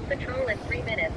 Patrol in 3 minutes.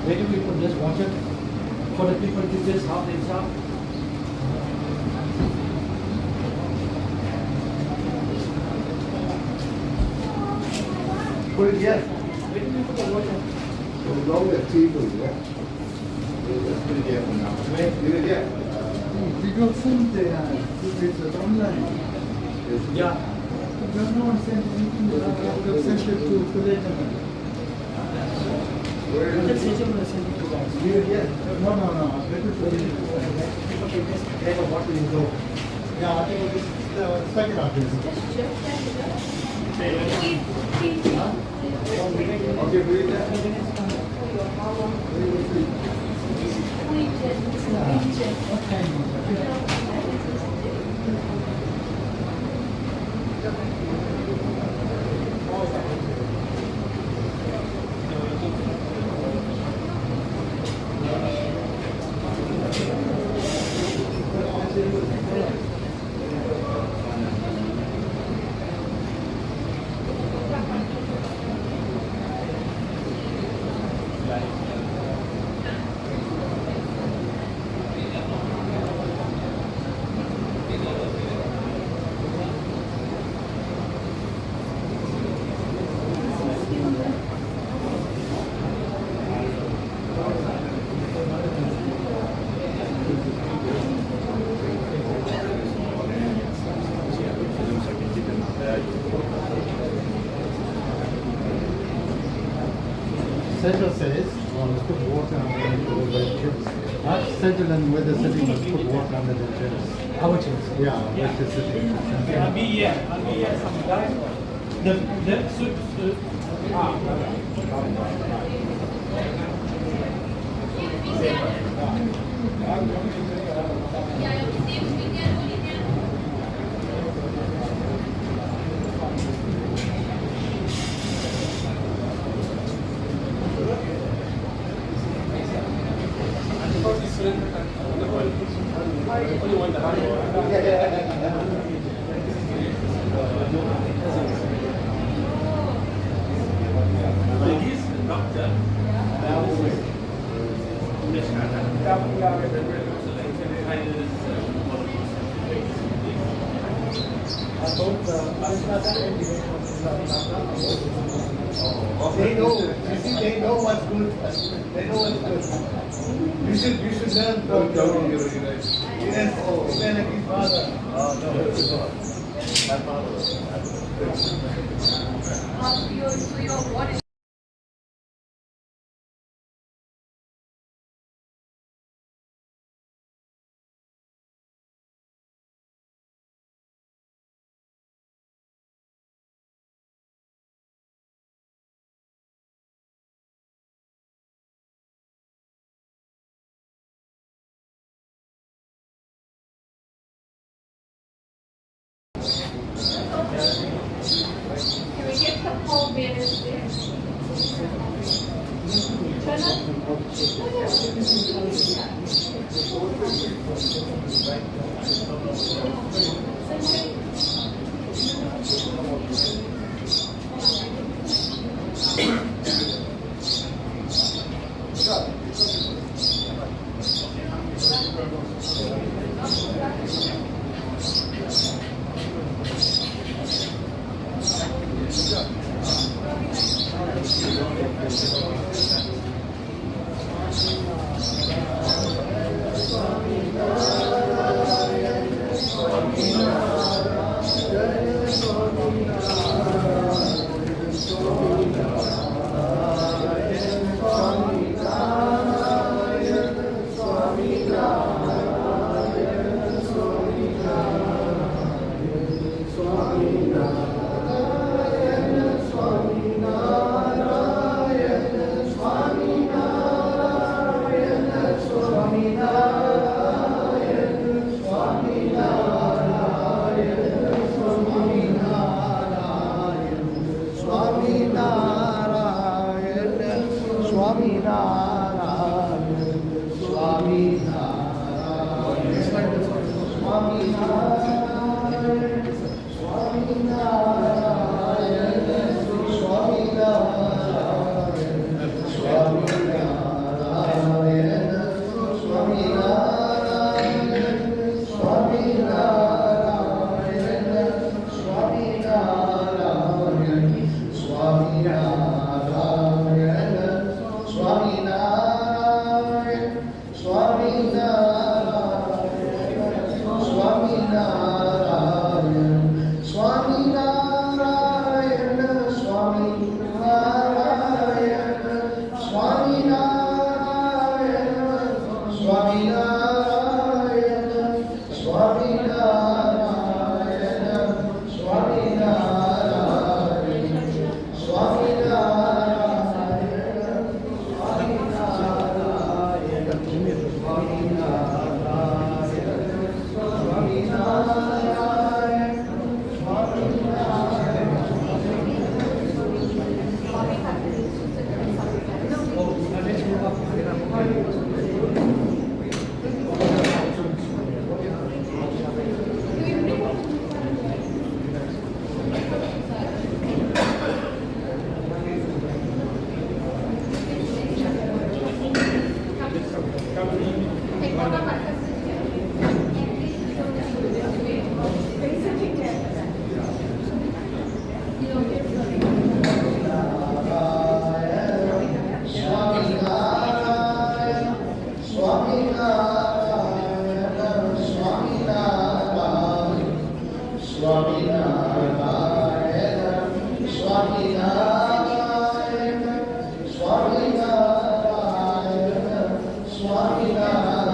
Where do we put this water? For the people to just half themselves? Put it here. Where do we put the water? Along the table, yeah. Let's put it here for now. Where? Leave it here. We got sent it's online. Yeah. We have no one sent anything. We have sent it to later. Where is Just it? say I'm going to send it to guys. Leave it here. No. Let it Okay, just grab a bottle and go. Yeah, I think it's the second address. Okay, put it there. What time? Not settle and where they're sitting, but put water under the chairs. Our chairs. Yeah, where they're sitting. I'll be here. Some guys. The suit. They know, you see, they know what's good. They know what's good. You should learn from your yes, even like his father. My father. What is Can we get the whole banners there? Turn Swami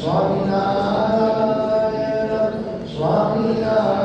Swami Narayana, Swami Narayana.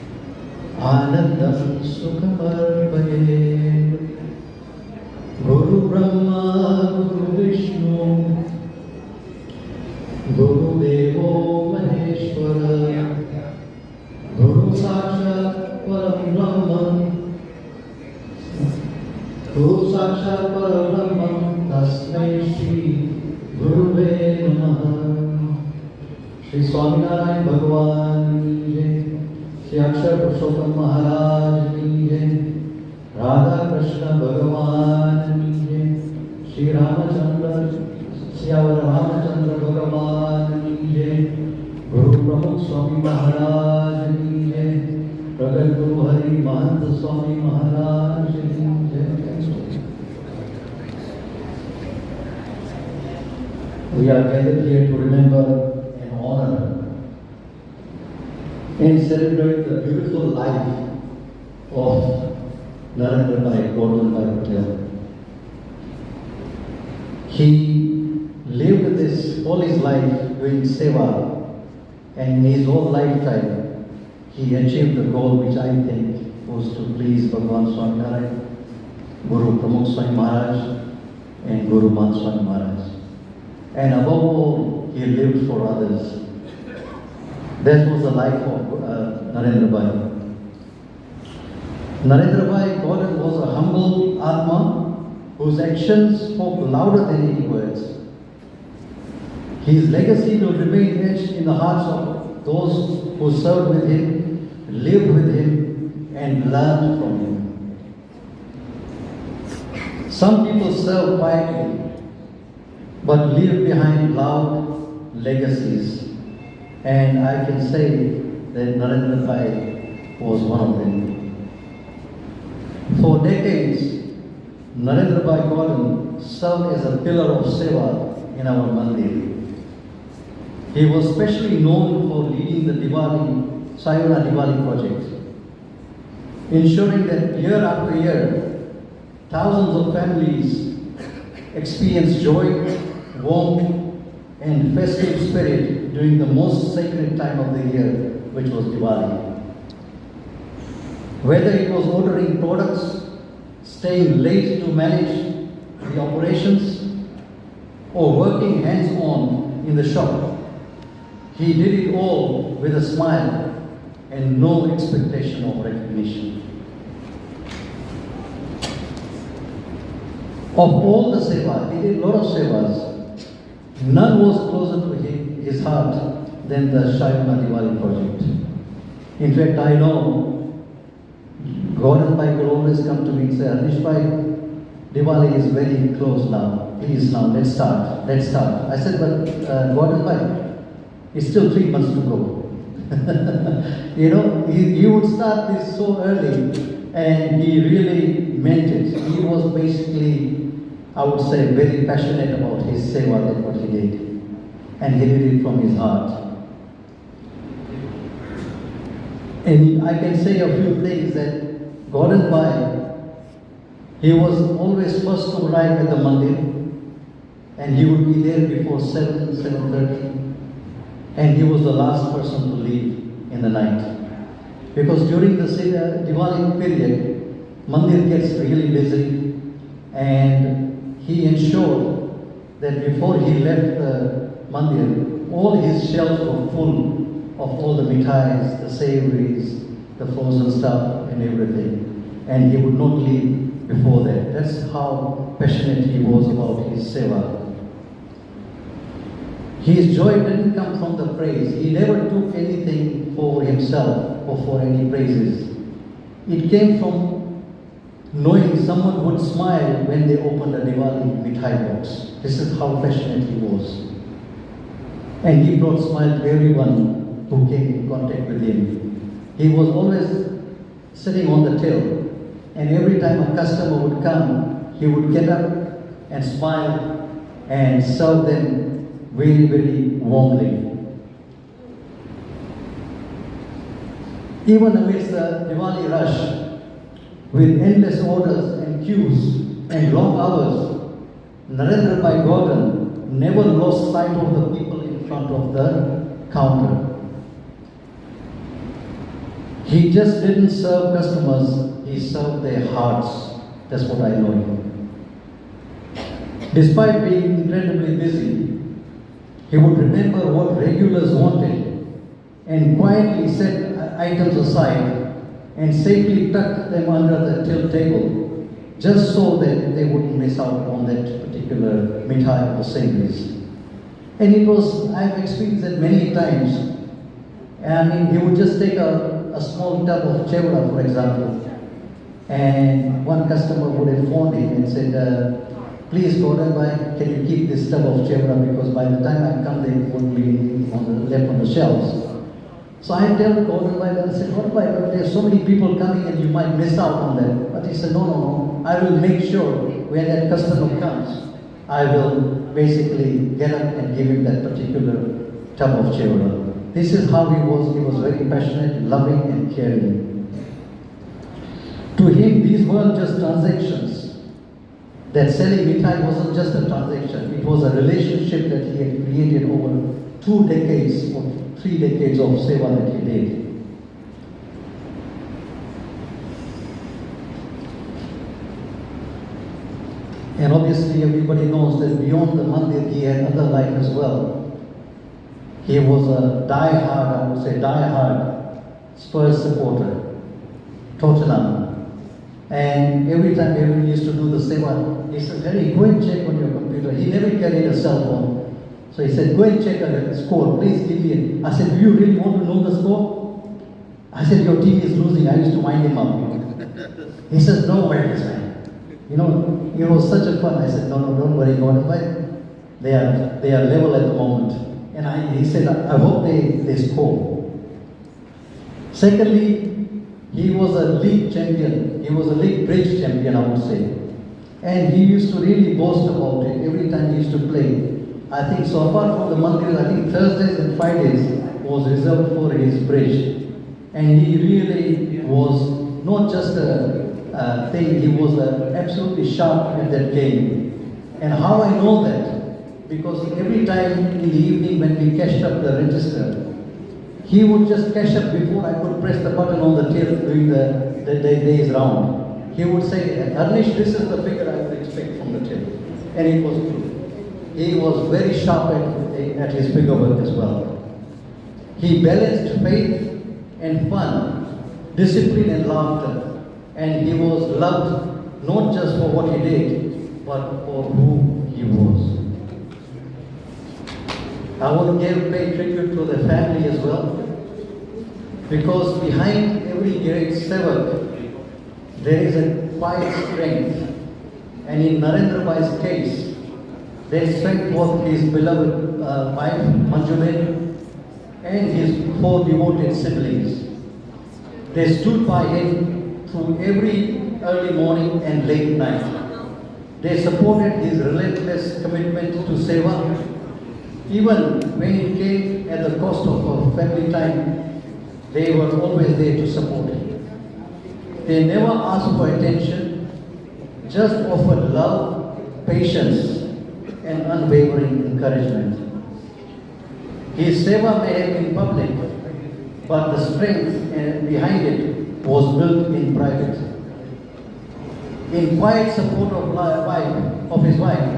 Anandam Sukhamarpaye Guru Brahma Guru Vishnu Guru Devo Maheshwara Guru Sakshat Param Brahman Guru Sakshat Param Brahman Tasmai Shri Guruve Namaha Shri Swaminarayan Bhagavan Shri Akshar Purushottam Maharaj ki jai, Radha Krishna Bhagavan ki jai, Shri Ramachandra, Siyavara Ramachandra Bhagavan ki jai, Guru Pramukh Swami Maharaj ki jai, Pragat Guru Hari Mahant Swami Maharaj ki jai. We are gathered here to remember and honor and celebrate the beautiful life of Narendra Gordan Patel. He lived this all his life doing seva, and in his whole lifetime he achieved the goal which I think was to please Bhagavan Swaminarayan, Guru Pramukh Swami Maharaj and Guru Man Swami Maharaj. And above all, he lived for others. That was the life of Narendra Bhai. Narendra Bhai Gordan was a humble Atma whose actions spoke louder than any words. His legacy will remain etched in the hearts of those who served with him, lived with him, and learned from him. Some people serve quietly, but leave behind loud legacies. And I can say that Narendra Bhai was one of them. For decades, Narendra Bhai Gordan served as a pillar of seva in our mandir. He was specially known for leading the Sayona Diwali project, ensuring that year after year, thousands of families experience joy, warmth, and festive spirit during the most sacred time of the year, which was Diwali. Whether it was ordering products, staying late to manage the operations, or working hands-on in the shop, he did it all with a smile and no expectation of recognition. Of all the seva, he did a lot of sevas. None was closer to his heart than the Sayona Diwali project. In fact, I know Gordan Bhai will always come to me and say, Anish Bhai, Diwali is very close now. Please now, let's start. I said, but Gordan Bhai, it's still 3 months to go. He would start this so early, and he really meant it. He was basically, I would say, very passionate about his seva, that's what he did. And he did it from his heart. And I can say a few things that Gordan Bhai, he was always first to arrive at the mandir, and he would be there before 7:30, and he was the last person to leave in the night. Because during the Diwali period, mandir gets really busy, and he ensured that before he left the mandir, all his shelves were full of all the mithais, the savories, the frozen stuff and everything. And he would not leave before that. That's how passionate he was about his seva. His joy didn't come from the praise. He never took anything for himself or for any praises. It came from knowing someone would smile when they opened a Diwali mithai box. This is how passionate he was. And he brought smile to everyone who came in contact with him. He was always sitting on the till, and every time a customer would come, he would get up and smile and serve them very, very warmly. Even amidst the Diwali rush, with endless orders and queues and long hours, Narendra Bhai Gordan never lost sight of the people in front of the counter. He just didn't serve customers, he served their hearts. That's what I know him. Despite being incredibly busy, he would remember what regulars wanted and quietly set items aside and safely tuck them under the till table just so that they wouldn't miss out on that particular mithai or savories. And I've experienced it many times. I mean, he would just take a small tub of chevra, for example, and one customer would have phoned him and said, please, Gordan, can you keep this tub of chevra, because by the time I come, they won't be left on the shelves. So I tell Gordan, I said, what about there's so many people coming and you might miss out on that. But he said, no, I will make sure when that customer comes, I will basically get up and give him that particular tub of chevra. This is how he was. He was very passionate, loving and caring. To him, these weren't just transactions. That selling mithai wasn't just a transaction. It was a relationship that he had created over 2 decades or 3 decades of seva that he did. And obviously everybody knows that beyond the mandir he had other life as well. He was a die-hard Spurs supporter, Tottenham. And every time he used to do the seva, he said, Harry, go and check on your computer. He never carried a cell phone. So he said, go and check the score, please give me it. I said, do you really want to know the score? I said, your team is losing. I used to wind him up. He says, don't worry, man. It was such a fun. I said, no, don't worry, Gordan. They are level at the moment. And he said, I hope they score. Secondly, he was a league champion. He was a league bridge champion, I would say. And he used to really boast about it every time he used to play. I think so apart from the mandir, I think Thursdays and Fridays was reserved for his bridge. And he really was not just a thing, he was absolutely sharp at that game. And how I know that? Because every time in the evening when we cashed up the register, he would just cash up before I could press the button on the till during the day's round. He would say, Harnish, this is the figure I would expect from the till. And it was true. He was very sharp at his figure work as well. He balanced faith and fun, discipline and laughter. And he was loved not just for what he did, but for who he was. I want to pay tribute to the family as well, because behind every great sevak, there is a quiet strength. And in Narendra Bhai's case, their strength was his beloved wife, Manjulen, and his 4 devoted siblings. They stood by him through every early morning and late night. They supported his relentless commitment to seva. Even when it came at the cost of family time, they were always there to support him. They never asked for attention, just offered love, patience, and unwavering encouragement. His seva may have been public, but the strength behind it was built in private. In quiet support of his wife,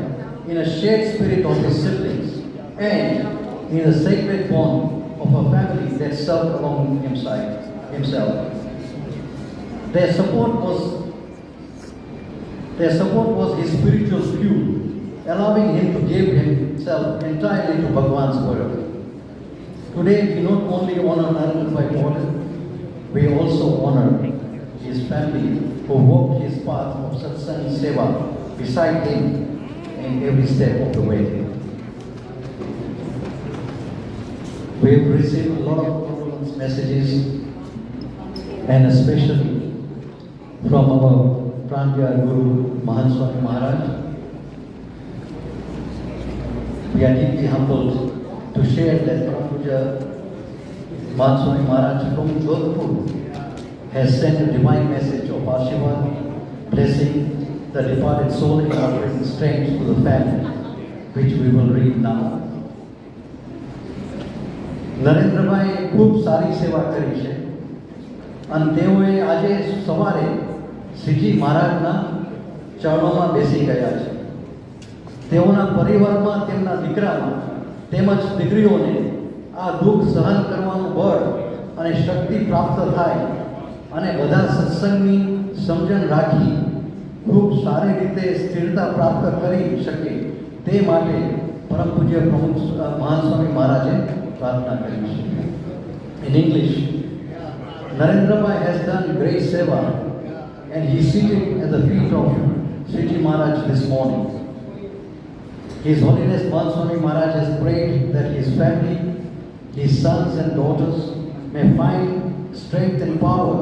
in a shared spirit of his siblings, and in a sacred bond of a family that served along himself. Their support was his spiritual fuel, allowing him to give himself entirely to Bhagwan's work. Today, we not only honor Narendra Bhai Gordan, we also honor his family who walked his path of satsang seva beside him in every step of the way. We have received a lot of condolence messages, and especially from our Pranjya Guru Mahan Swami Maharaj. We are deeply humbled to share that Pranjya Mahan Swami Maharaj from Jodhpur has sent a divine message of Ashirwad, blessing the departed soul and offering strength to the family, which we will read now. Narendrabhai ખૂબ સારી સેવા કરી છે અને તેઓએ આજે સવારે શ્રીજી મહારાજના ચરણોમાં બેસી ગયા છે. તેઓના પરિવારમાં તેમના દીકરામાં તેમજ દીકરીઓને આ દુઃખ સહન કરવાનું બળ અને શક્તિ પ્રાપ્ત થાય અને બધા સત્સંગની સમજણ રાખી ખૂબ સારી રીતે સ્થિરતા પ્રાપ્ત કરી શકે તે માટે પરમ પૂજ્ય પ્રમુખ મહાન સ્વામી મહારાજે પ્રાર્થના કરી છે. In English, Narendra has done great seva and he is seated at the feet of Sriji Maharaj this morning. His Holiness Mahan Swami Maharaj has prayed that his family, his sons and daughters may find strength and power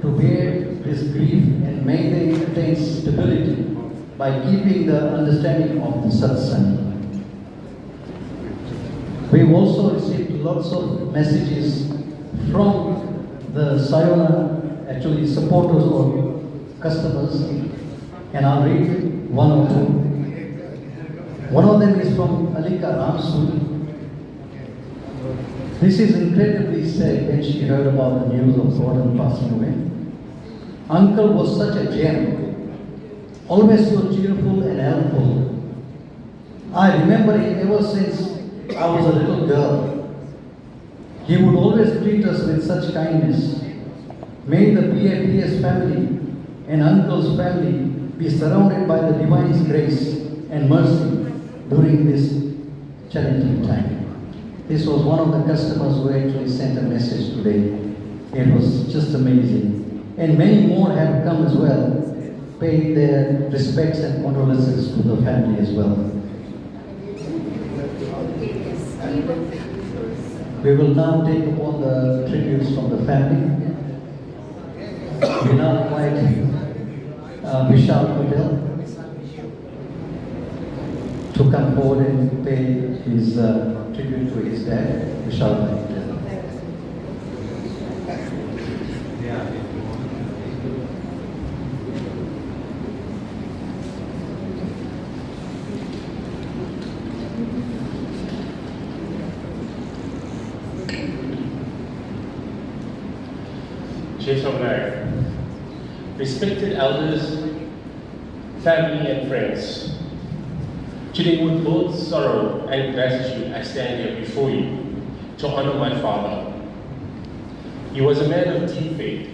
to bear this grief and may they attain stability by keeping the understanding of the satsang. We've also received lots of messages from the Sayona, actually supporters or customers, and I'll read one or two. One of them is from Alika Ramsu. This is incredibly sad when she heard about the news of Gordan passing away. Uncle was such a gem, always so cheerful and helpful. I remember him ever since I was a little girl. He would always treat us with such kindness. May the PAPS family and Uncle's family be surrounded by the Divine's grace and mercy during this challenging time. This was one of the customers who actually sent a message today. It was just amazing. And many more have come as well, paying their respects and condolences to the family as well. We will now take upon the tributes from the family. We now invite Patel to come forward and pay his tribute to his dad, Patel. Respected elders, family and friends, today with both sorrow and gratitude I stand here before you to honor my father. He was a man of deep faith,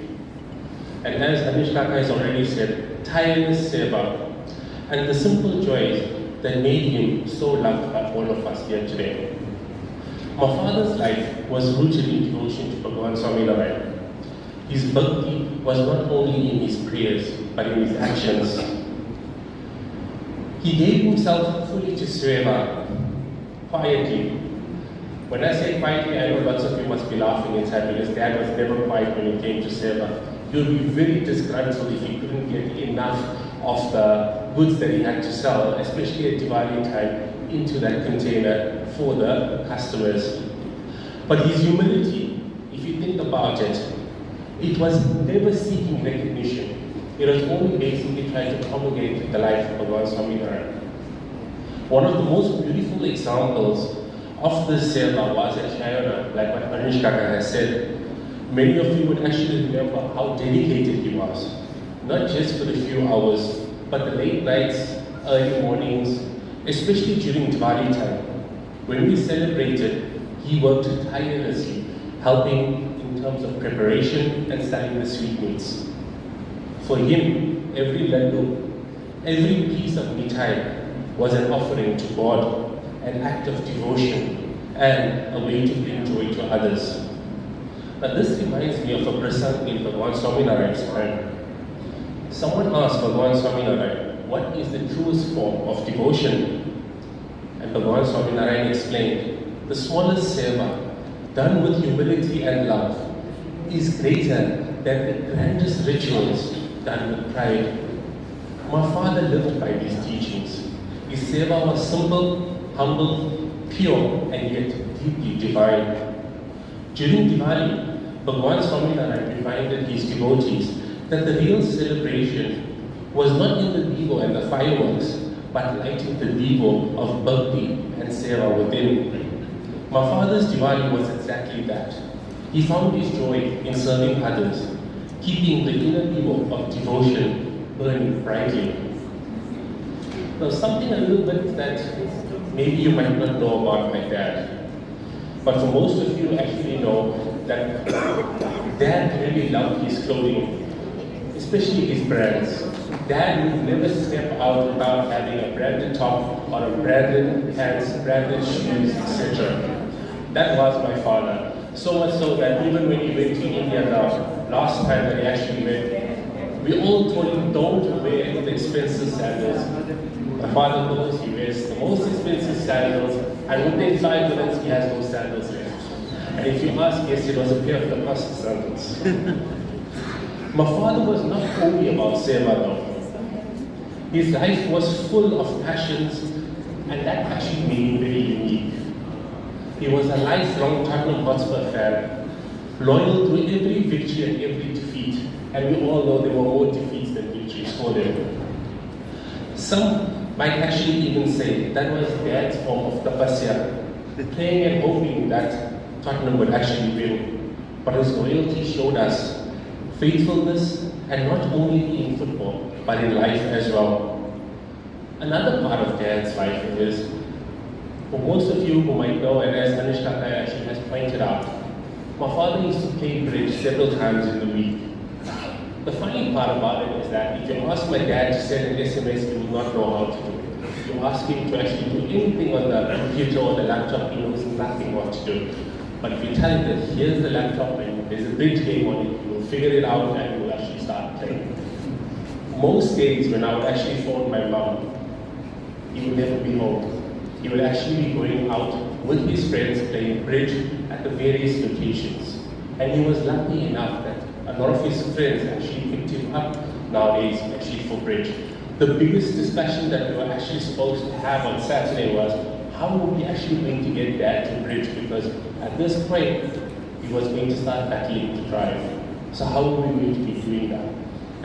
and as Anish Kaka has already said, tireless seva, and the simple joys that made him so loved by all of us here today. My father's life was rooted in devotion to Bhagavan Swami Narendra. His bhakti was not only in his prayers, but in his actions. He gave himself fully to seva, quietly. When I say quietly, I know lots of you must be laughing inside because Dad was never quiet when it came to seva. He would be very disgruntled if he couldn't get enough of the goods that he had to sell, especially at Diwali time, into that container for the customers. But his humility, if you think about it was never seeking recognition. It was only basically trying to promulgate the life of Bhagavan Swami Narendra. One of the most beautiful examples of this seva was at Sayona, like what Anish Kaka has said. Many of you would actually remember how dedicated he was. Not just for the few hours, but the late nights, early mornings, especially during Diwali time. When we celebrated, he worked tirelessly, helping in terms of preparation and selling the sweetmeats. For him, every laddu, every piece of mithai was an offering to God, an act of devotion, and a way to bring joy to others. Now this reminds me of a prasang in Bhagavan Swami Narend's time. Someone asked Bhagavan Swami Narendra, what is the truest form of devotion? And Bhagavan Swami Narendra explained, the smallest seva, done with humility and love, is greater than the grandest rituals done with pride. My father lived by these teachings. His seva was simple, humble, pure, and yet deeply divine. During Diwali, Bhagavan Swami Narendra reminded his devotees that the real celebration was not in the divo and the fireworks, but lighting the divo of bhakti and seva within. My father's Diwali was exactly that. He found his joy in serving others, keeping the inner evil of devotion burning brightly. Now, something a little bit that maybe you might not know about my dad, but for most of you actually know that Dad really loved his clothing, especially his brands. Dad would never step out without having a branded top or a branded pants, branded shoes, etc. That was my father. So much so that even when he went to India now, last time that he actually went, we all told him, don't wear the expensive sandals. My father knows he wears the most expensive sandals, and within 5 minutes he has no sandals left. And if you ask, yes, it was a pair of the past sandals. My father was not only about seva though. His life was full of passions, and that passion made him very unique. He was a lifelong Tottenham Hotspur fan, loyal to every victory and every defeat, and we all know there were more defeats than victories for them. Some might actually even say that was Dad's form of tapasya, praying and hoping that Tottenham would actually win. But his loyalty showed us faithfulness, and not only in football, but in life as well. Another part of Dad's life is, for most of you who might know, and as Anish Takai actually has pointed out, my father used to play bridge several times in the week. The funny part about it is that if you ask my dad to send an SMS, he would not know how to do it. If you ask him to actually do anything on the computer or the laptop, he knows nothing what to do. But if you tell him that here's the laptop and there's a bridge game on it, he will figure it out and he will actually start playing. Most days when I would actually phone my mom, he would never be home. He would actually be going out with his friends playing bridge at the various locations. And he was lucky enough that a lot of his friends actually picked him up nowadays actually for bridge. The biggest discussion that we were actually supposed to have on Saturday was how were we actually going to get Dad to bridge, because at this point he was going to start battling to drive. So how were we going to be doing that?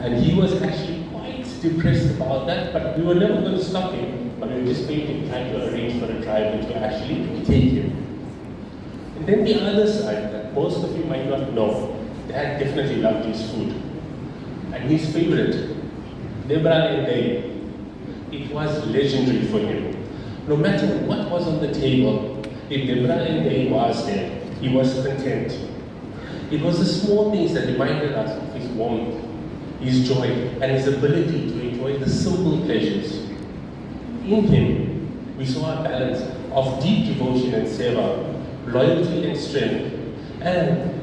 And he was actually quite depressed about that, but we were never going to stop him, but we were just going to try to arrange for a driver to actually take him. And then the other side that most of you might not know, Dad definitely loved his food. And his favorite, Debra and Day, it was legendary for him. No matter what was on the table, if Debra and Day was there, he was content. It was the small things that reminded us of his warmth, his joy, and his ability to enjoy the simple pleasures. In him, we saw a balance of deep devotion and seva, loyalty and strength, and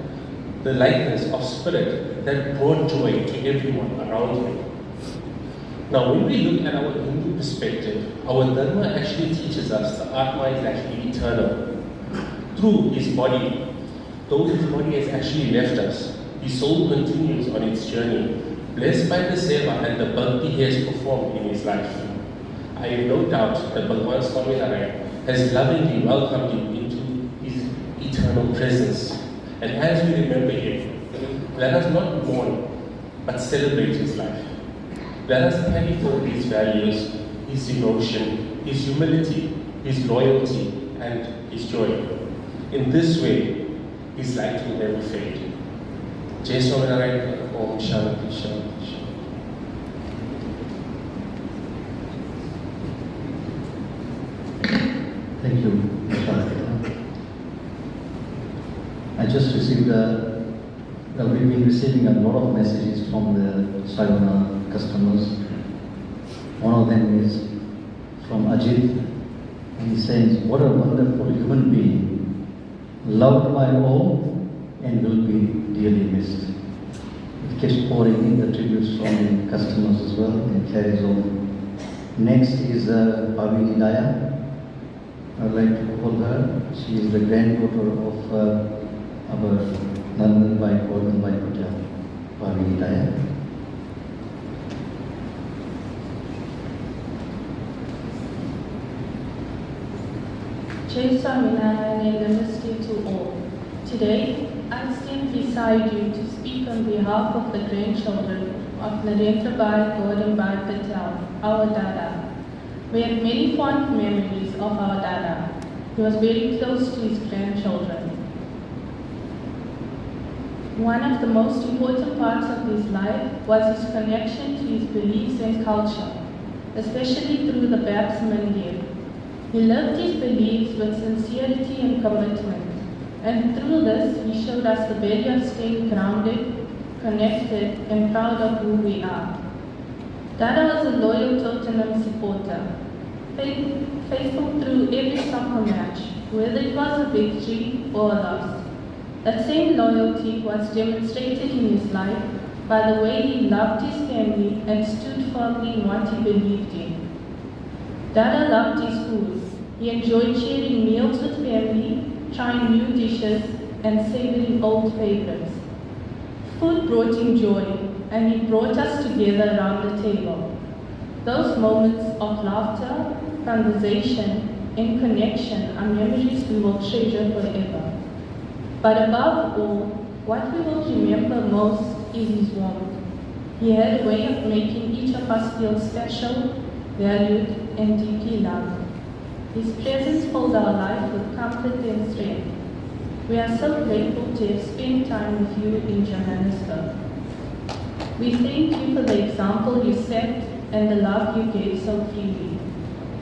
the lightness of spirit that brought joy to everyone around him. Now, when we look at our Hindu perspective, our Dharma actually teaches us the Atma is actually eternal. Through his body, though his body has actually left us, his soul continues on its journey, blessed by the seva and the bhakti he has performed in his life. I have no doubt that Bhagwan Swami Narendra has lovingly welcomed him into his eternal presence. And as we remember him, let us not mourn, but celebrate his life. Let us carry forward his values, his devotion, his humility, his loyalty, and his joy. In this way, his light will never fade. Jai Swaminarayan, Om Shanti Shanti Shanti. Thank you. I just received we've been receiving a lot of messages from the Sayona customers. One of them is from Ajit, and he says, what a wonderful human being, loved by all and will be dearly missed. It keeps pouring in the tributes from the customers as well and carries on. Next is Bhavini Daya. I would like to call her. She is the granddaughter of our Narendra by Gordan by Patel, Bhavini Daya. Jai Swaminarayan and namaste to all. Today, I stand beside you to speak on behalf of the grandchildren of Narendra by Gordan by Patel, our Dada. We have many fond memories of our Dada. He was very close to his grandchildren. One of the most important parts of his life was his connection to his beliefs and culture, especially through the baptismal year. He lived his beliefs with sincerity and commitment, and through this he showed us the value of staying grounded, connected, and proud of who we are. Dada was a loyal Tottenham supporter, faithful through every soccer match, whether it was a victory or a loss. That same loyalty was demonstrated in his life by the way he loved his family and stood firmly in what he believed in. Dada loved his food. He enjoyed sharing meals with family, trying new dishes, and savoring old favorites. Food brought him joy, and he brought us together around the table. Those moments of laughter, conversation, and connection are memories we will treasure forever. But above all, what we will remember most is his warmth. He had a way of making each of us feel special, valued, and deeply loved. His presence filled our life with comfort and strength. We are so grateful to have spent time with you in Johannesburg. We thank you for the example you set and the love you gave so freely.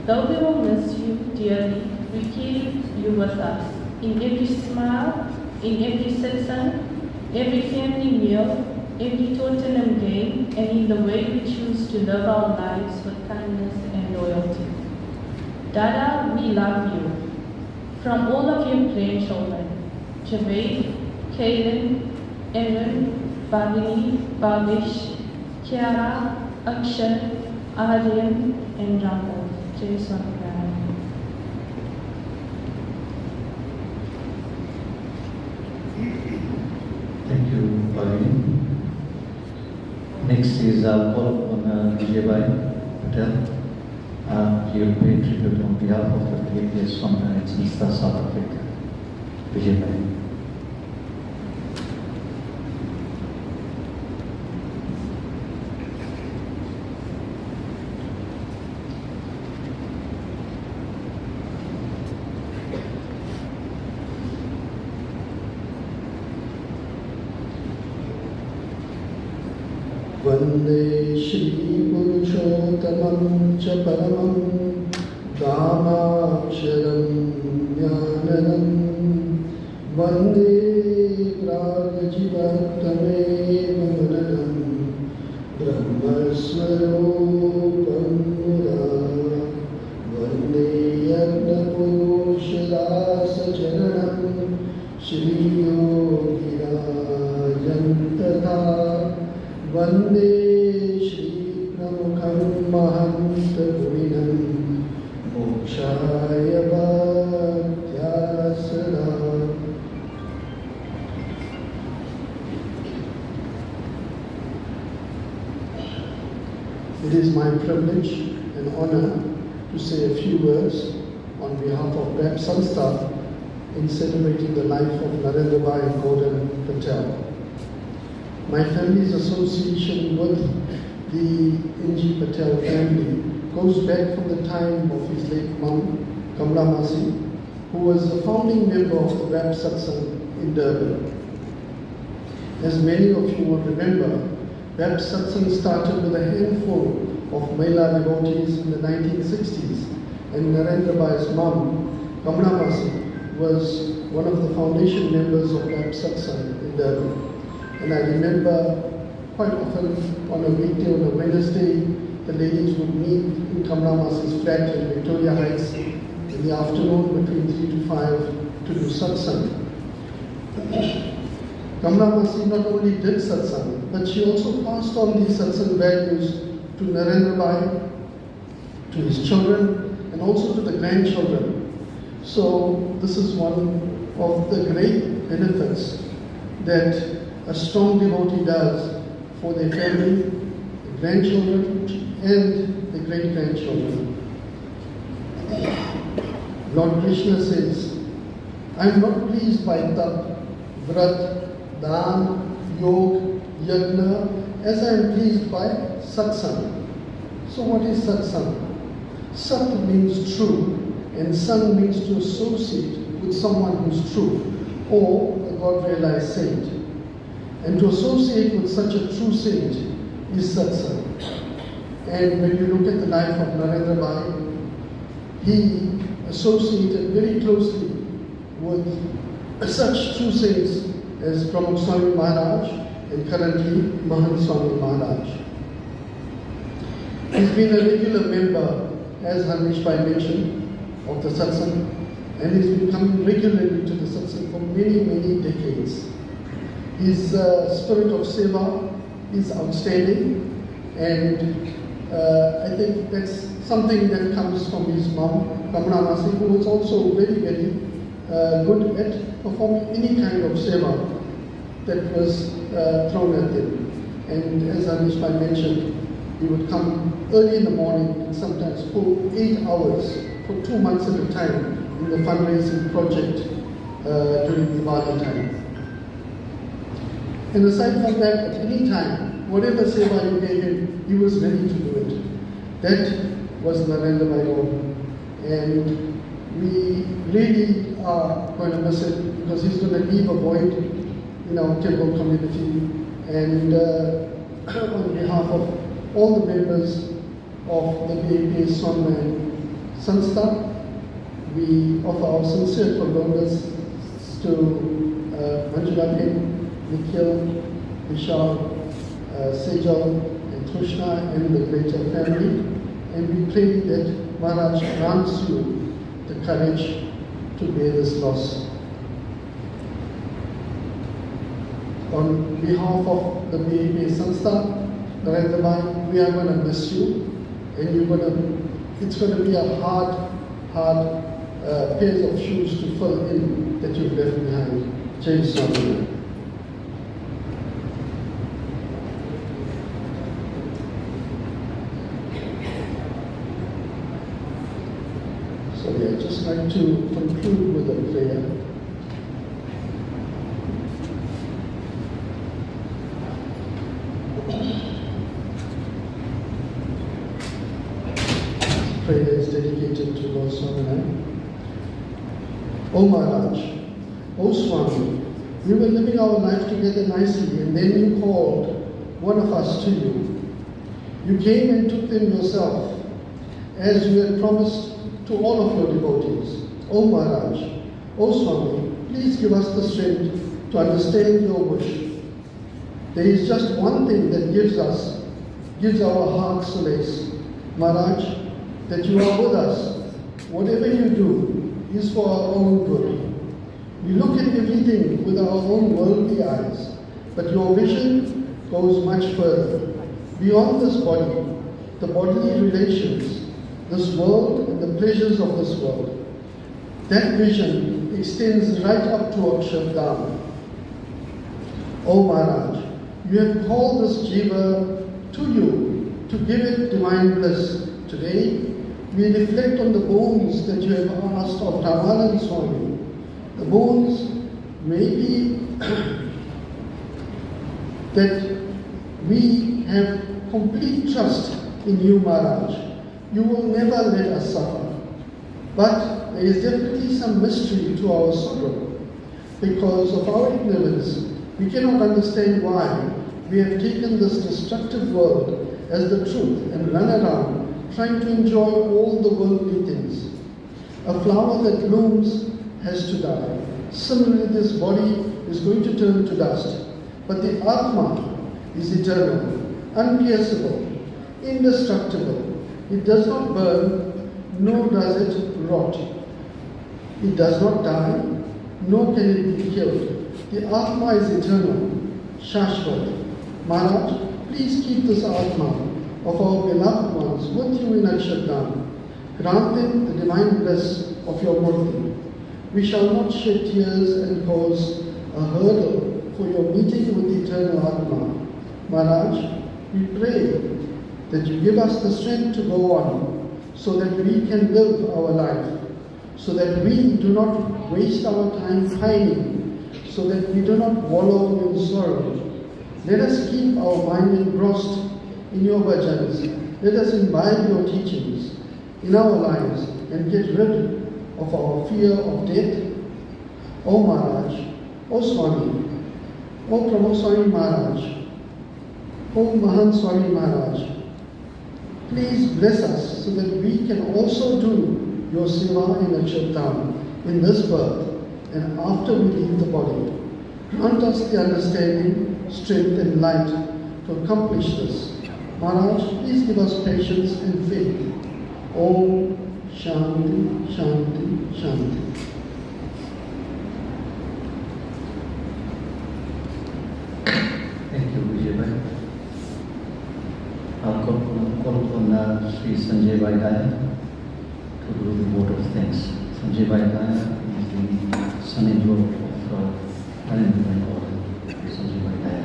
Though we will miss you dearly, we carry you with us in every smile, in every sit-in, every family meal, every Tottenham game, and in the way we choose to live our lives with kindness and loyalty. Dada, we love you. From all of your grandchildren, Javed, Kaylin, Evan, Bhavini, Bhavish, Kiara, Akshay, Aryan, and Rahul. Jai Swaminarayan. Thank you, Bhavini. Next is call on Patel. He will pay tribute on behalf of the previous founder in South Africa. Vijay. Vande Shri Purushottamam cha Paramam Dhammaksharam Jnananam Vande Pragjivatame Mananam Brahmaswarupam Mura Vande Yagna Purushadasa Charanam Shri Yogi Rajantatha Vande Shri Pramukham Mahanta Gurinam Mokshaya Bhaktyasana. It is my privilege and honor to say a few words on behalf of BAP Sanstha in celebrating the life of Narendra and Gordan Patel. My family's association with the N.G. Patel family goes back from the time of his late mum, Kamla Masi, who was the founding member of the BAP Satsang in Durban. As many of you will remember, BAP Satsang started with a handful of Maila devotees in the 1960s, and Narendra Bhai's mum, Kamla Masi, was one of the foundation members of BAP Satsang in Durban. And I remember quite often on a weekday, on a Wednesday, the ladies would meet in Kamla Masi's flat in Victoria Heights in the afternoon between 3 to 5 to do satsang. Kamla Masi not only did satsang, but she also passed on these satsang values to Narendra Bhai, to his children, and also to the grandchildren. So this is one of the great benefits that a strong devotee does for their family, the grandchildren, and the great-grandchildren. Lord Krishna says, I am not pleased by tap, vrat, dan, yog, yajna, as I am pleased by satsang. So what is satsang? Sat means true, and sang means to associate with someone who's true, or a God-realized saint. And to associate with such a true saint is satsang. And when you look at the life of Narendra Bhai, he associated very closely with such true saints as Pramukh Swami Maharaj and currently Mahant Swami Maharaj. He's been a regular member, as Harnish Bhai mentioned, of the satsang, and he's been coming regularly to the satsang for many, many decades. His spirit of seva is outstanding, and I think that's something that comes from his mom, Ramana Masi, who was also very, very good at performing any kind of seva that was thrown at him. And as Anish Bhai mentioned, he would come early in the morning and sometimes pull 8 hours for 2 months at a time in the fundraising project during the Diwali time. And aside from that, at any time, whatever seva you gave him, he was ready to do it. That was Narendra Bhai Gordan. And we really are going to miss it because he's going to leave a void in our temple community. And on behalf of all the members of the BAPA Swanman Sanstha, we offer our sincere condolences to Manjula Bhen, Nikhil, Vishal, Sejal, and Tushna, and the greater family. And we pray that Maharaj grants you the courage to bear this loss. On behalf of the BAPA Sanstha, Narendra Bhai, we are going to miss you, and it's going to be a hard pairs of shoes to fill in that you've left behind. Jai Swami. So I'd just like to conclude with a prayer. Prayer is dedicated to Lord Swami. O Maharaj, O Swami, we were living our life together nicely, and then you called one of us to you. You came and took them yourself, as you had promised to all of your devotees. O Maharaj, O Swami, please give us the strength to understand your wish. There is just one thing that gives our hearts solace, Maharaj, that you are with us. Whatever you do is for our own good. We look at everything with our own worldly eyes, but your vision goes much further. Beyond this body, the bodily relations, this world and the pleasures of this world. That vision extends right up to Akshardham. O Maharaj, you have called this jiva to you to give it divine bliss. Today, we reflect on the boons that you have asked of Ramanand Swami. The boons may be that we have complete trust in you, Maharaj. You will never let us suffer. But there is definitely some mystery to our sorrow. Because of our ignorance, we cannot understand why we have taken this destructive world as the truth and run around trying to enjoy all the worldly things. A flower that blooms has to die. Similarly, this body is going to turn to dust. But the Atma is eternal, unpierceable, indestructible. It does not burn, nor does it rot. It does not die, nor can it be killed. The Atma is eternal, Shashvat. Maharaj, please keep this Atma of our beloved ones with you in Akshardham. Grant them the divine bliss of your murti. We shall not shed tears and cause a hurdle for your meeting with the eternal Atma. Maharaj, we pray that you give us the strength to go on, so that we can live our life, so that we do not waste our time pining, so that we do not wallow in sorrow. Let us keep our mind engrossed in your bhajans. Let us imbibe your teachings in our lives and get rid of our fear of death. O Maharaj, O Swami, O Prabhu Swami Maharaj, O Mahan Swami Maharaj, please bless us so that we can also do your seva in Akshardham in this birth and after we leave the body. Grant us the understanding, strength and light to accomplish this. Maharaj, please give us patience and faith. Om Shanti, Shanti, Shanti. Thank you, Vijay. I'll call upon Sri Sanjay Bhai Daya to do the vote of thanks. Sanjay Bhai Daya is the son-in-law of Narendra and Gordan. Sanjay Bhai Daya.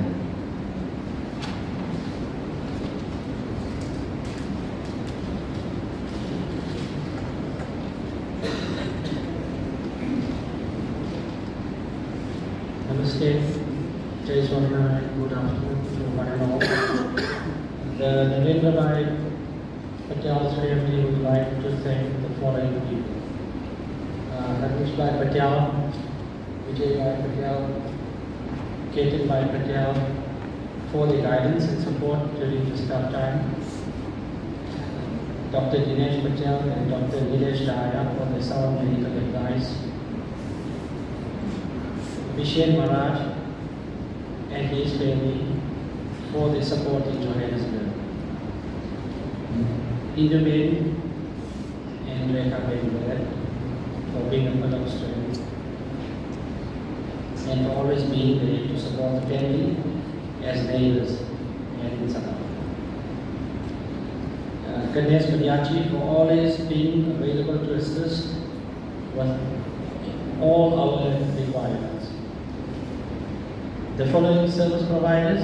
Namaste. Jai Swaminarayan, good afternoon to one and all. The Narendra Bhai Patel's family would like to thank the following people. Ramesh Bhai Patel, Vijay Bhai Patel, Ketan Bhai Patel for the guidance and support during this tough time. Dr. Dinesh Patel and Dr. Nilesh Daya for the sound medical advice. Vishen Maharaj and his family for the support in Johannesburg. Indu Ben and Rekha Ben for being a pillar of strength and for always being there to support the family as neighbors and in support. Ganesh Banyachi for always being available to assist with all our requirements. The following service providers: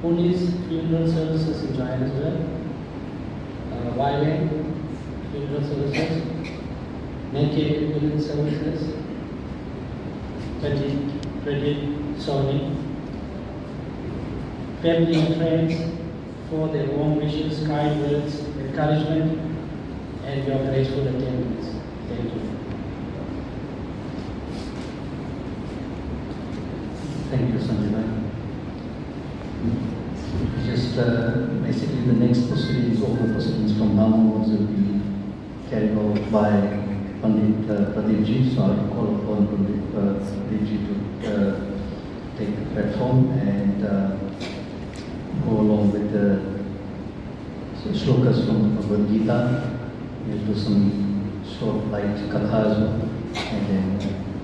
Puni's Funeral Services in Johannesburg, YWAN Funeral Services, Naked Funeral Services, Credit Sony, family and friends for their warm wishes, kind words, encouragement, and your graceful attendance. Thank you. Thank you, Sanjay Bhai. Just basically the next proceedings, all the proceedings from now onwards will be carried out by Pandit Pradeep Ji. So I'll call upon Pandit Pradeep Ji to take the platform and go along with the shlokas from Bhagavad Gita. We'll do some short light katha as well, and then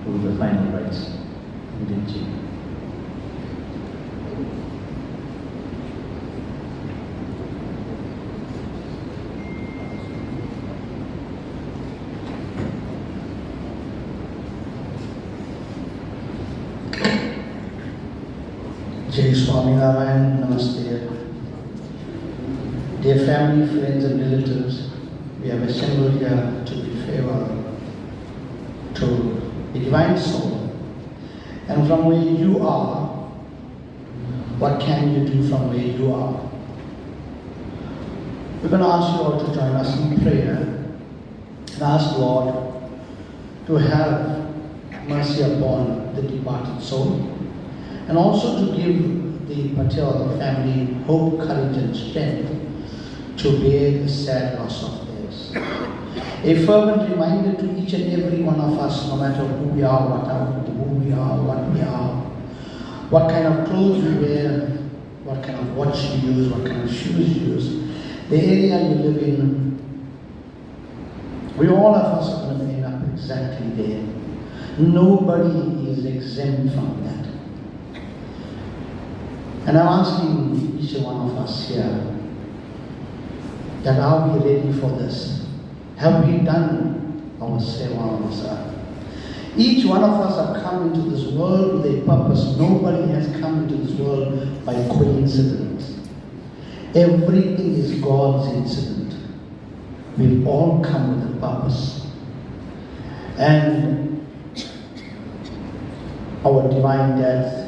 do the final rites. Pandit Ji. Jai Swaminarayan, Namaste. Dear family, friends and relatives, we have assembled here to be favor to the Divine Soul. And from where you are, what can you do from where you are? We're going to ask you all to join us in prayer and ask Lord to have mercy upon the departed soul, and also to give the Patel, the family, hope, courage and strength to bear the sad loss of theirs. A fervent reminder to each and every one of us, no matter who we are, what we are, what kind of clothes we wear, what kind of watch we use, what kind of shoes we use, the area you live in, we all of us are going to end up exactly there. Nobody is exempt from that. And I'm asking each one of us here, that are we ready for this? Have we done our seva on this earth? Each one of us have come into this world with a purpose. Nobody has come into this world by coincidence. Everything is God's incident. We've all come with a purpose. And our divine death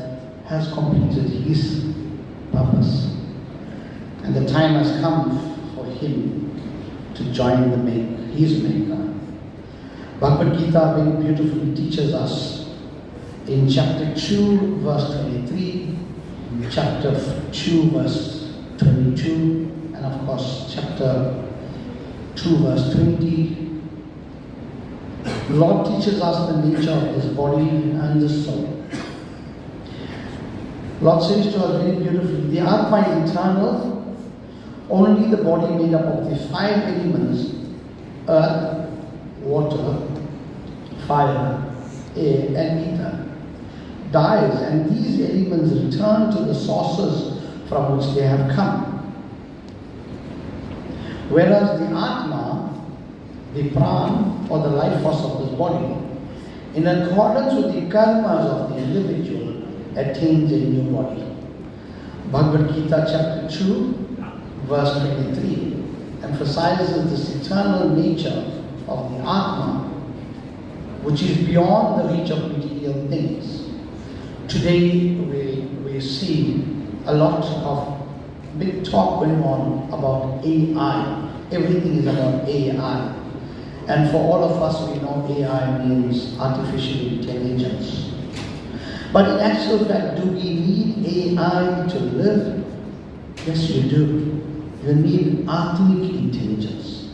has completed his purpose. And the time has come for him to join his maker. Bhagavad Gita very beautifully teaches us in chapter 2, verse 23, chapter 2, verse 22, and of course, chapter 2, verse 20. The Lord teaches us the nature of this body and the soul. Lord says to us very beautifully, the Atma is eternal, only the body made up of the 5 elements, earth, water, fire, air and ether, dies, and these elements return to the sources from which they have come. Whereas the Atma, the Pran, or the life force of this body, in accordance with the karmas of the individual, attains a new body. Bhagavad Gita chapter 2, verse 23 emphasizes this eternal nature of the Atma, which is beyond the reach of material things. Today we see a lot of big talk going on about AI. Everything is about AI. And for all of us, we know AI means artificial intelligence. But in actual fact, do we need AI to live? Yes, you do. You need Atmic intelligence.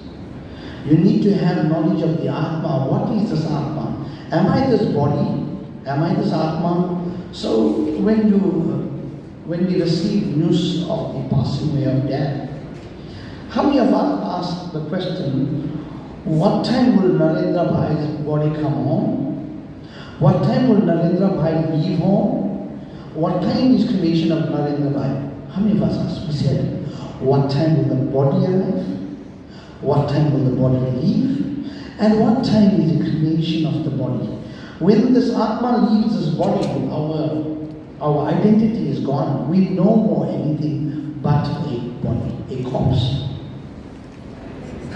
You need to have knowledge of the Atma. What is this Atma? Am I this body? Am I this Atma? So when we receive news of the passing away of death, how many of us ask the question, what time will Narendra Bhai's body come home? What time will Narendra Bhai leave home? What time is cremation of Narendra Bhai? How many of us ask? We said, what time will the body arrive? What time will the body leave? And what time is the cremation of the body? When this Atma leaves this body, our identity is gone. We no more anything but a body, a corpse,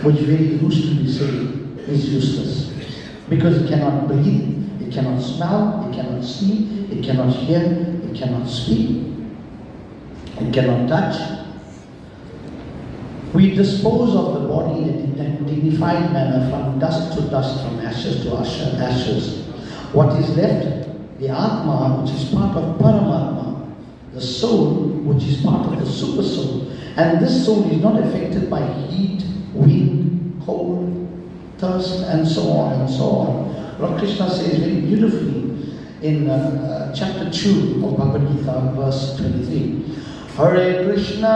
which very loosely we say is useless, because it cannot breathe, it cannot smell, it cannot see, it cannot hear, it cannot speak, it cannot touch. We dispose of the body in a dignified manner, from dust to dust, from ashes to ashes. What is left? The Atma, which is part of Paramatma, the soul, which is part of the super soul. And this soul is not affected by heat, wind, cold, thirst, and so on and so on. Lord Krishna says very beautifully in chapter 2 of Bhagavad Gita, verse 23, Hare Krishna,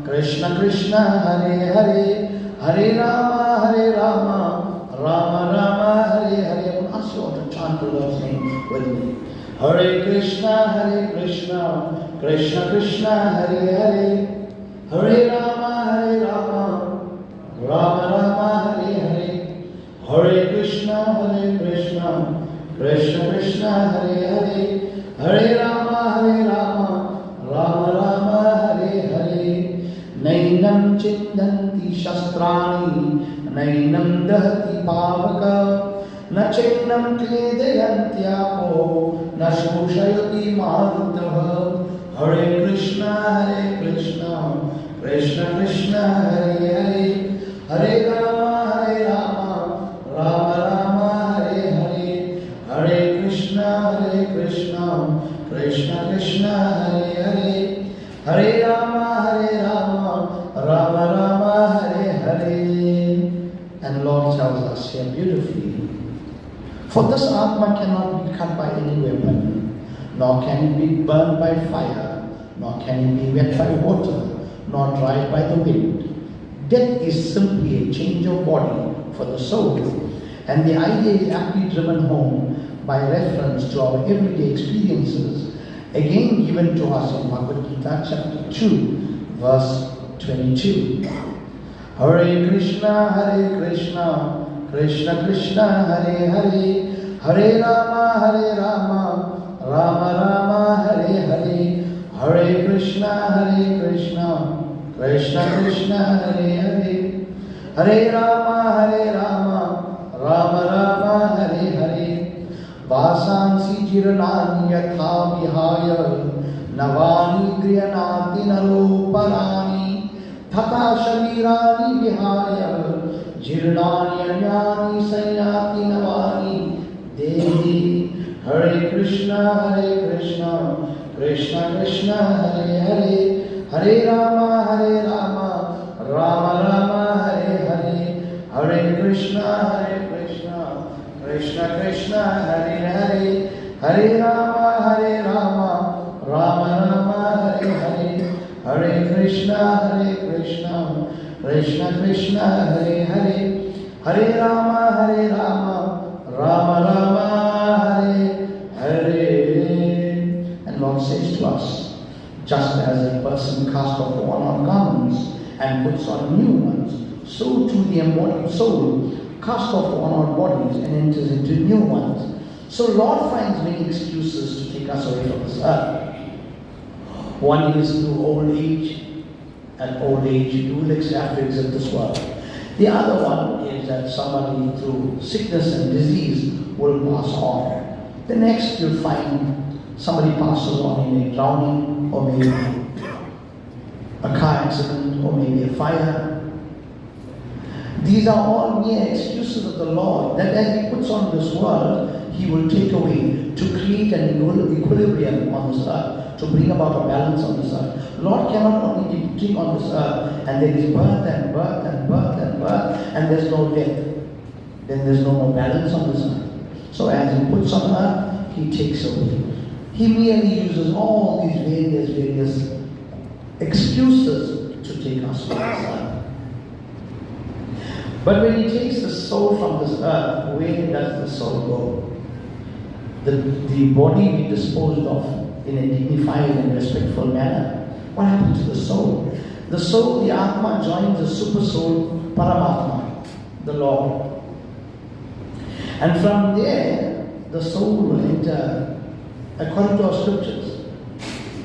Krishna Krishna, Hare Hare, Hare Rama, Rama Rama, Hare Hare. I want to ask you all to chant the Lord's name with me. Hare Krishna, Krishna Krishna, Hare Hare, Hare Rama, Rama Rama, Hare Hare, Hare Krishna, Krishna Krishna, Hare Hare, Hare Rama, Rama Rama, Hare Hare. Nainam chindanti shastrani, nainam dahati pavaka, na chinnam kledayantyapo, na shoshayati marutaha. Hare Krishna, Krishna Krishna, Hare Hare, Hare Rama, Rama Rama, Hare Hare, Hare Krishna, Krishna Krishna, Hare Hare, Hare Rama, Rama Rama, Hare Hare. And Lord tells us here beautifully, for this Atma cannot be cut by any weapon, nor can it be burned by fire, nor can it be wet by water, nor dried by the wind. Death is simply a change of body for the soul, and the idea is aptly driven home by reference to our everyday experiences, again given to us in Bhagavad Gita chapter 2, verse 22. Hare Krishna, Krishna Krishna, Hare Hare, Hare Rama, Rama Rama, Hare Hare, Hare Krishna, Krishna Krishna, Hare Hare, Hare Rama, Rama Rama, Hare Hare. Vasansi jiranani yatha vihaya, navani griyanati naroparani, tata sharirani vihaya, jirnani anyani sanyati navani, devi Hare Krishna, Krishna Krishna, Hare Hare, Hare Rama, Rama Rama, Hare Hare, Hare Krishna, Krishna Krishna, Hare Hare, Hare Rama, Rama Rama, Hare Hare, Hare Krishna, Krishna Krishna, Hare Hare, Hare Rama, Rama Rama, Hare Hare. And Lord says to us, just as a person casts off worn-out garments and puts on new ones, so too the immortal soul casts off worn-out bodies and enters into new ones. So Lord finds many excuses to take us away from this earth. One is through old age. At old age, you will have to exit this world. The other one is that somebody through sickness and disease will pass on. The next you'll find somebody passes on in a drowning, or maybe a car accident, or maybe a fire. These are all mere excuses of the Lord that as He puts on this world, He will take away to create an equilibrium on this earth, to bring about a balance on this earth. Lord cannot only be putting on this earth and there is birth and birth and birth and birth and there's no death. Then there's no more balance on this earth. So as He puts on earth, He takes away. He merely uses all these various excuses to take us from this earth. But when He takes the soul from this earth, where does the soul go? The body be disposed of in a dignified and respectful manner. What happened to the soul? The soul, the Atma, joins the super soul, Paramatma, the Lord. And from there, the soul will enter, according to our scriptures,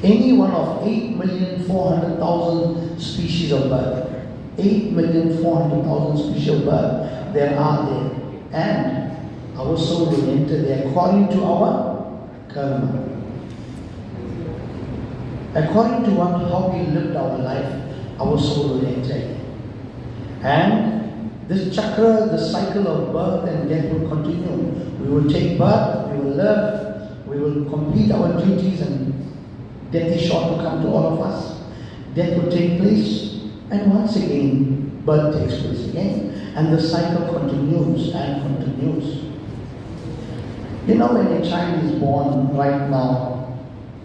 any one of 8,400,000 species of birth. 8,400,000 species of birth there are there. And our soul will enter there according to our karma. According to how we lived our life, our soul will enter. And this chakra, the cycle of birth and death will continue. We will take birth, we will live, we will complete our duties, and death is sure to come to all of us. Death will take place, and once again, birth takes place again. And the cycle continues and continues. You know, when a child is born right now,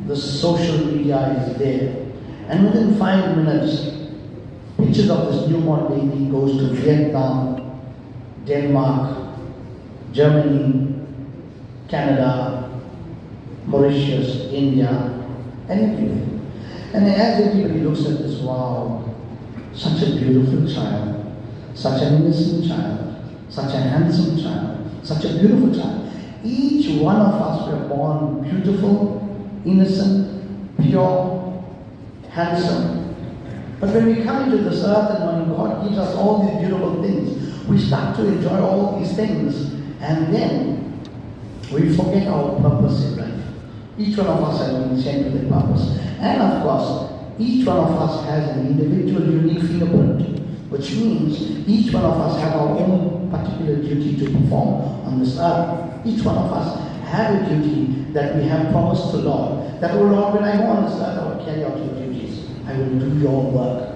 the social media is there, and within 5 minutes, pictures of this newborn baby goes to Vietnam, Denmark, Germany, Canada, Mauritius, India, and everywhere. And as everybody looks at this, wow, such a beautiful child, such an innocent child, such a handsome child, such a beautiful child. Each one of us were born beautiful, innocent, pure, handsome. But when we come into this earth and when God gives us all these beautiful things, we start to enjoy all these things, and then we forget our purpose in life. Each one of us has been sent with a purpose. And of course, each one of us has an individual unique fingerprint, which means each one of us have our own particular duty to perform on this earth. Each one of us have a duty that we have promised to Lord, that, oh Lord, when I go on this earth, I will carry out your duties. I will do your work.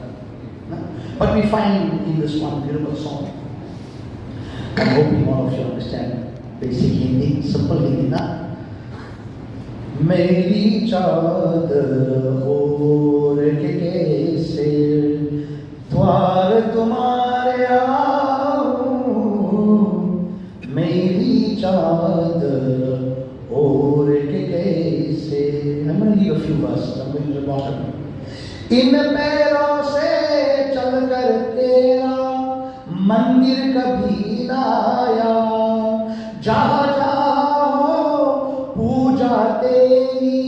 But we find in this one beautiful song, I'm hoping all of you understand basic Hindi, simple Hindi, na? मेरी चादर ओढ़ के कैसे द्वार तुम्हारे आऊं, मेरी चादर ओढ़ के कैसे. I'm going to read a few verses. I'm going to the bottom. इन पैरों से चलकर तेरा मंदिर कभी ना आया, जहाँ तेरी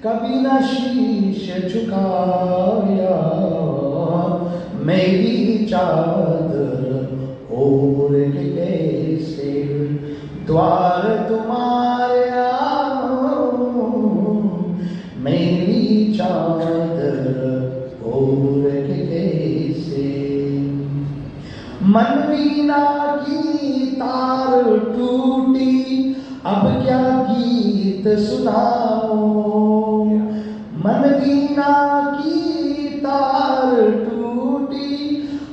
कभी न शीश झुकाया, मेरी चादर ओढ़ के कैसे द्वार तुम्हारे आऊं, मेरी चादर ओढ़ के कैसे. मन वीणा की तार टूटी, अब क्या गीत सुनाओ, मन वीणा की तार टूटी,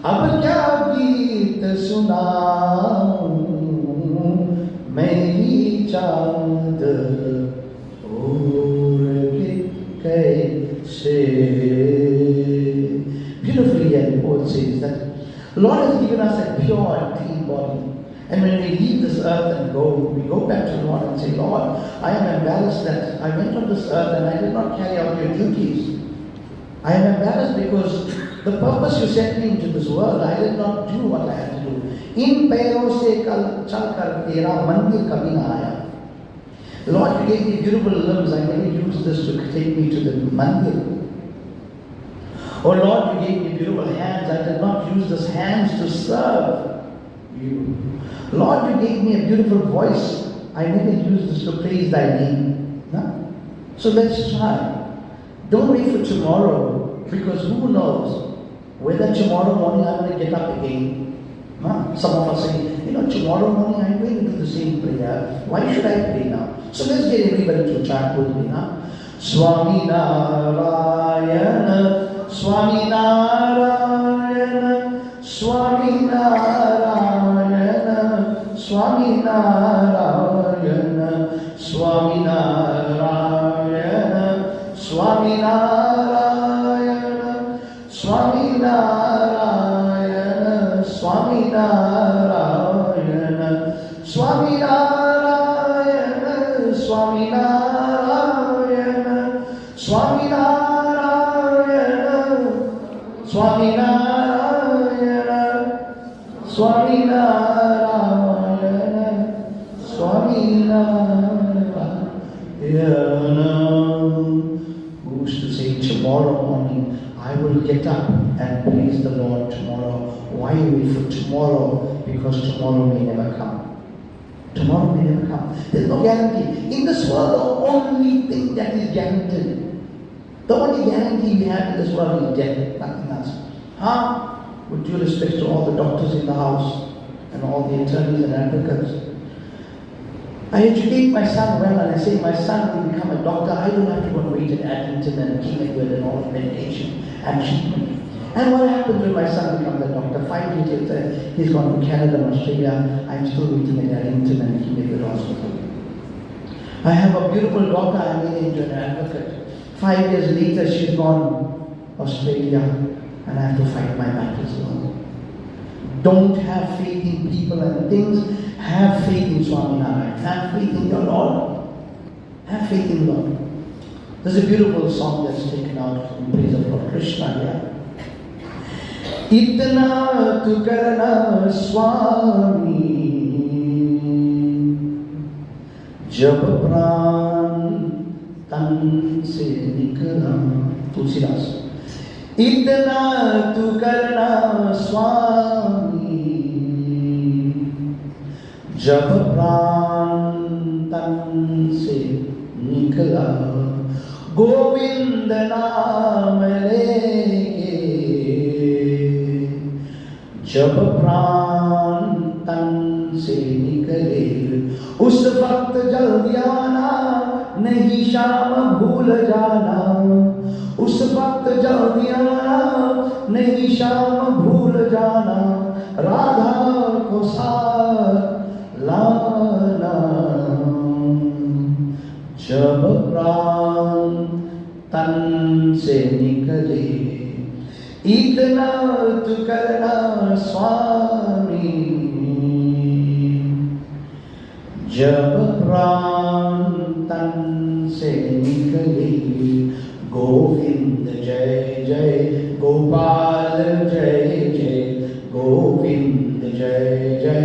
अब क्या गीत सुनाऊं, मेरी चांद और कैसे. Beautifully, and the poet says that Lord has given us a pure and clean body. And when we leave this earth and we go back to the Lord and say, Lord, I am embarrassed that I went on this earth and I did not carry out your duties. I am embarrassed because the purpose you sent me into this world, I did not do what I had to do. In पैरों से चल कर तेरा मंदिर कभी ना आया. Lord, you gave me beautiful limbs. I never used this to take me to the mandir. Oh Lord, you gave me beautiful hands. I did not use these hands to serve you. Lord, you gave me a beautiful voice. I never used this to praise thy name. No? So let's try. Don't wait for tomorrow, because who knows whether tomorrow morning I'm going to get up again. No? Some of us say, tomorrow morning I'm going to do the same prayer. Why should I pray now? So let's get everybody to chant with me now. Swami Narayana, Swami Narayana, Swami Narayana, Swami Narayana, Swami Narayana, Swami Narayana, Swami Narayana, Swami Narayana, Swami Narayana, Swami Narayana, Swami Narayana, Swami Narayana, Swami Narayana, Swami Narayana. Who used to say tomorrow morning I will get up and praise the Lord tomorrow. Why wait for tomorrow? Because tomorrow may never come. Tomorrow may never come. There's no guarantee. In this world, the only thing that is guaranteed, the only guarantee we have in this world is death, nothing else. With due respect to all the doctors in the house and all the attorneys and advocates, I educate my son well and I say my son will become a doctor. I don't have to go and wait at Addington and King Edward and all the medication and treatment. And what happens when my son becomes a doctor? 5 years later, he's gone to Canada and Australia. I'm still waiting at Addington and King Edward Hospital. I have a beautiful daughter. I made into an advocate. 5 years later, she's gone Australia, and I have to fight my battles alone. Don't have faith in people and things. Have faith in Swami Narayana. Have faith in your Lord. Have faith in Lord. There's a beautiful song that's taken out in praise of Lord Krishna here. Itna tu karna Swami, jab pran tan se nikla. Tulsidas. Itna tu karna Swami, jab pran tan se nikla, Govind naam leke, जब प्राण तन से निकले, उस वक्त जल्दी आना, नहीं शाम भूल जाना. उस वक्त जल्दी आना, नहीं शाम भूल जाना. राधा को साथ लाना. जब प्राण तन से निकले, इतना तु करना स्वामी. जब प्राण तन से निकले, गोविंद जय जय, गोपाल जय जय, गोविंद जय जय,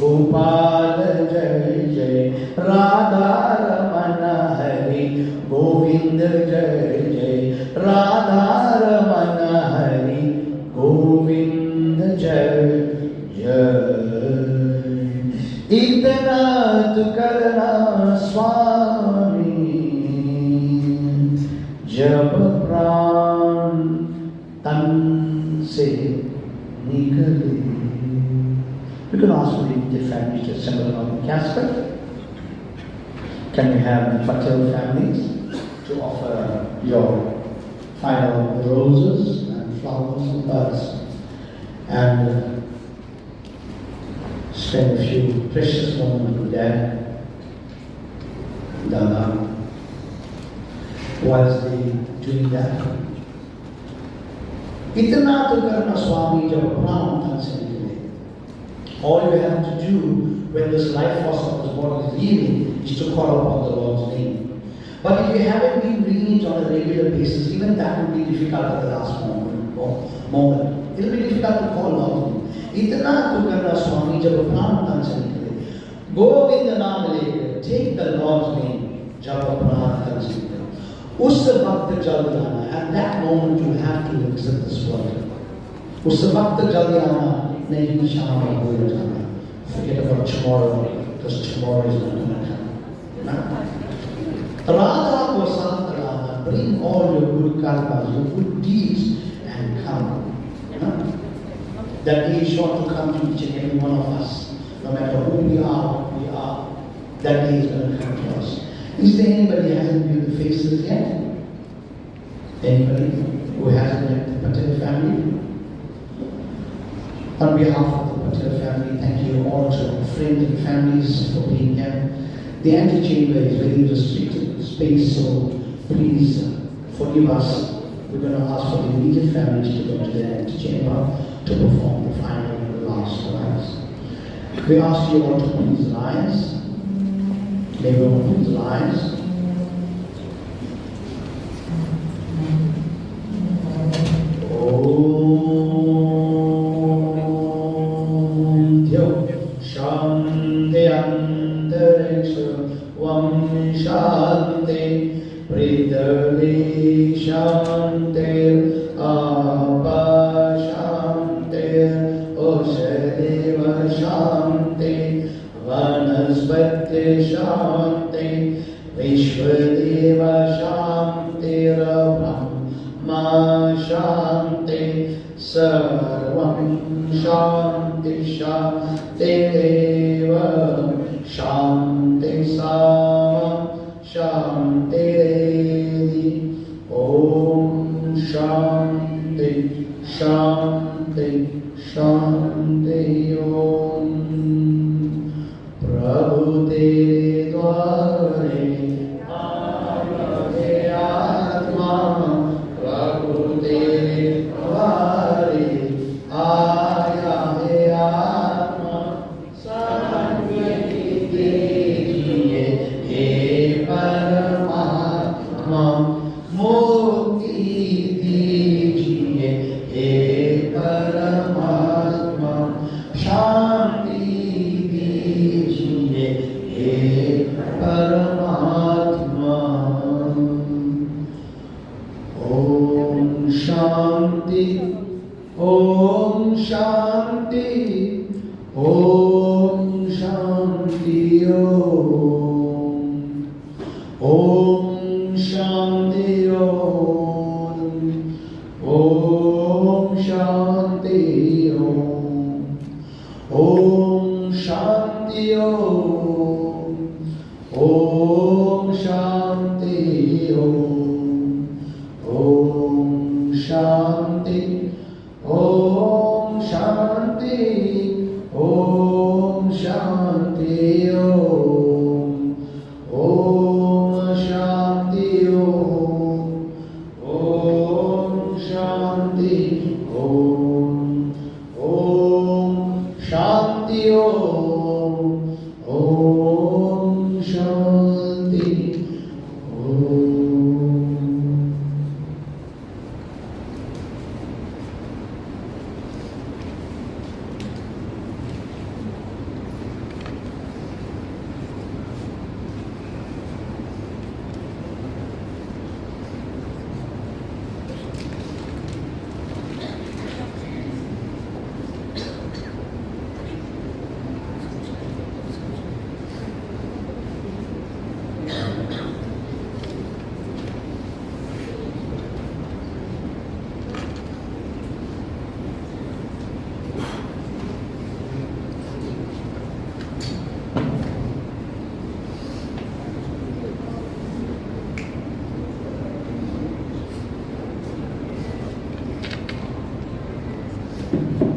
गोपाल जय जय. राधा रमन हरि, गोविंद जय जय. राधा रमन हरि, गोविंद जय जय. इतना तु करना स्वामी, जब प्राण तन से निकले. We can ask for the family to assemble around the casket. can we have the Patel families to offer your final roses and flowers and buds, and spend a few precious moments with Dad, Dada, whilst they doing that. इतना तो करना स्वामी जब प्राण तन से निकले. All you have to do when this life force of this body is leaving is to call upon the Lord's name. But if you haven't been reading it on a regular basis, even that will be difficult at the last moment. It will be difficult to call out. इतना तो करना स्वामी जब प्राण तन से निकले. गोविंद नाम लेकर, take the Lord's name जब प्राण तन से निकले. उस वक्त जल्दी आना. At that moment you have to exit this world. उस वक्त जल्दी आना, नहीं शाम में हो जाना. Forget about tomorrow, because tomorrow is not going to come. Radha ko saath laana. Bring all your good karmas, your good deeds, and come. That day is sure to come to each and every one of us. No matter who we are, what we are, that day is going to come to us. Is there anybody who hasn't viewed the faces yet? Anybody who hasn't met the Patel family? On behalf of the Patel family, thank you all to friends and families for being here. The antechamber is very restricted space, so please forgive us. We're going to ask for the immediate families to go to the antechamber to perform the final and the last rites. We ask you all to please rise. May we all please rise. Yes.